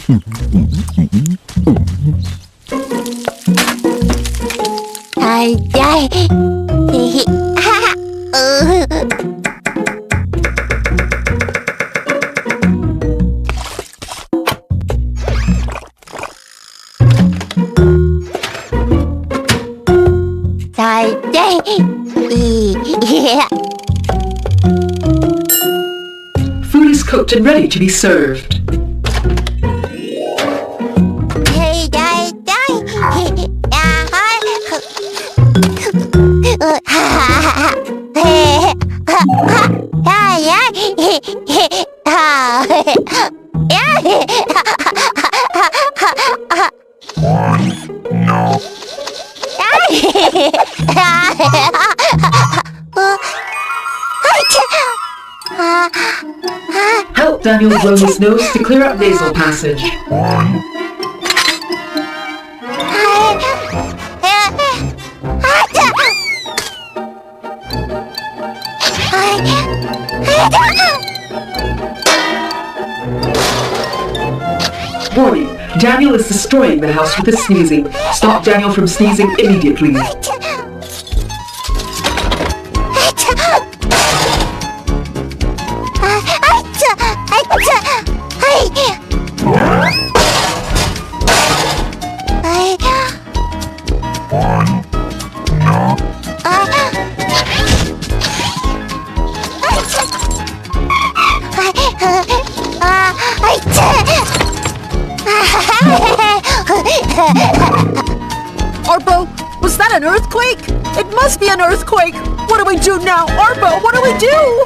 Ai, ai. Ai, ai. Food is cooked and ready to be served. Help Daniel blow his nose to clear up nasal passage. Warning, Daniel is destroying the house with his sneezing. Stop Daniel from sneezing immediately. Arpo, was that an earthquake? It must be an earthquake! What do we do now? Arpo, what do we do?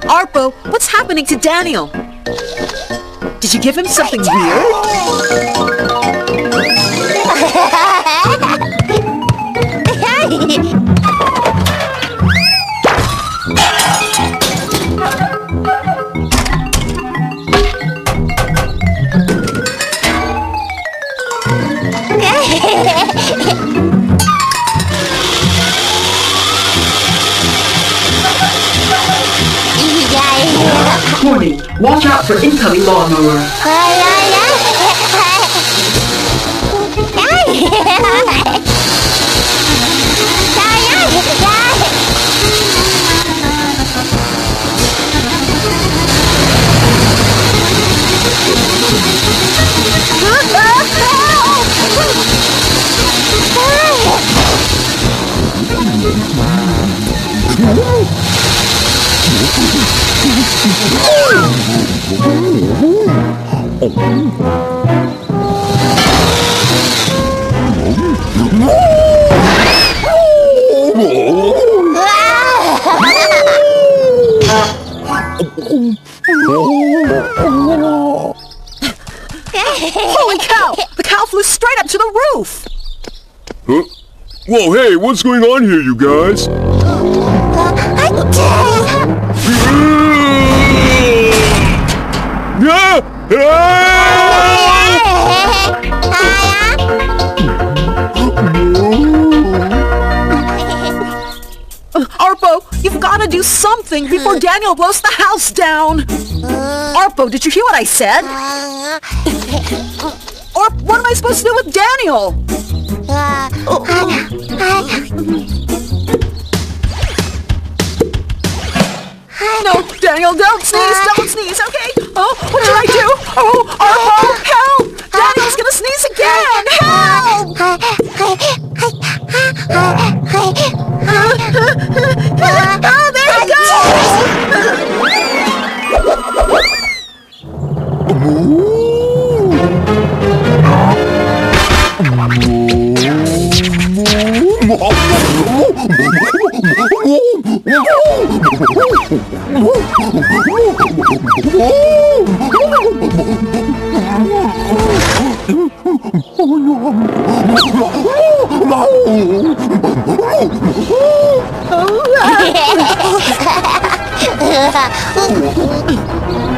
Arpo, what's happening to Daniel? Did you give him something weird? Warning, watch out for incoming lawnmower. Holy cow! The cow flew straight up to the roof! Huh? Whoa, hey, what's going on here, you guys? Arpo, you've got to do something before Daniel blows the house down! Arpo, did you hear what I said? Or what am I supposed to do with Daniel? No, Daniel, don't sneeze, okay? Oh, what should I do? Oh, Arpo, help! Daniel's gonna sneeze again! Help! Oh, there he goes!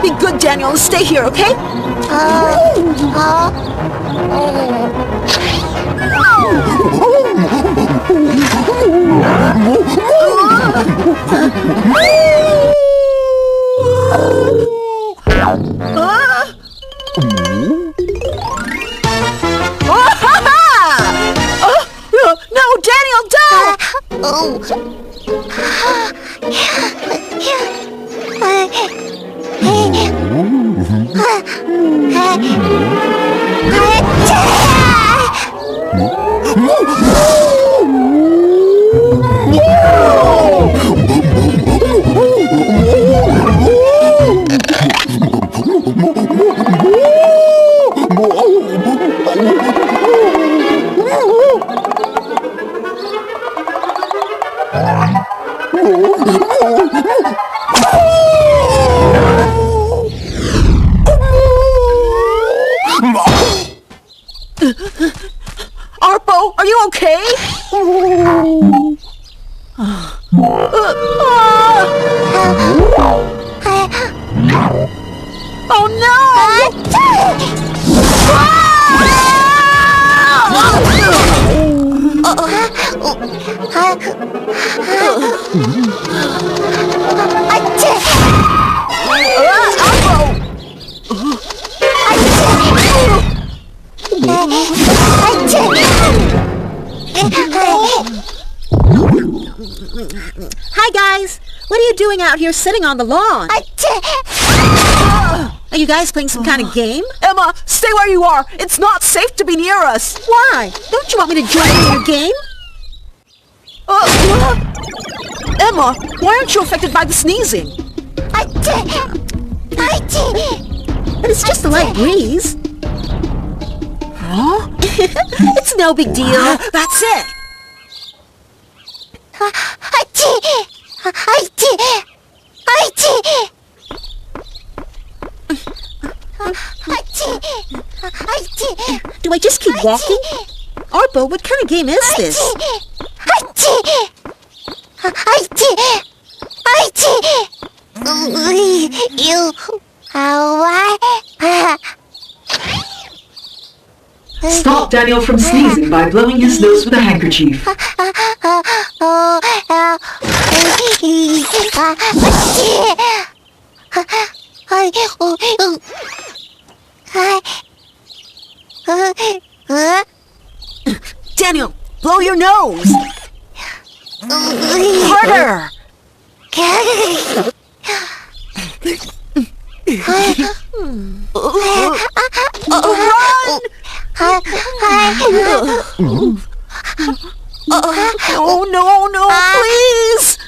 Be good, Daniel. Stay here, okay? No, Daniel, don't! APRO, are you okay? Oh no! Hi, guys. What are you doing out here sitting on the lawn? Are you guys playing some kind of game? Emma, stay where you are. It's not safe to be near us. Why? Don't you want me to join in your game? Emma, why aren't you affected by the sneezing? But it's just a light breeze. Huh? It's no big deal. That's it. Do I just keep walking? APRO, what kind of game is this? Stop Daniel from sneezing by blowing his nose with a handkerchief. Daniel, blow your nose. Harder. Run! Oh, no, please!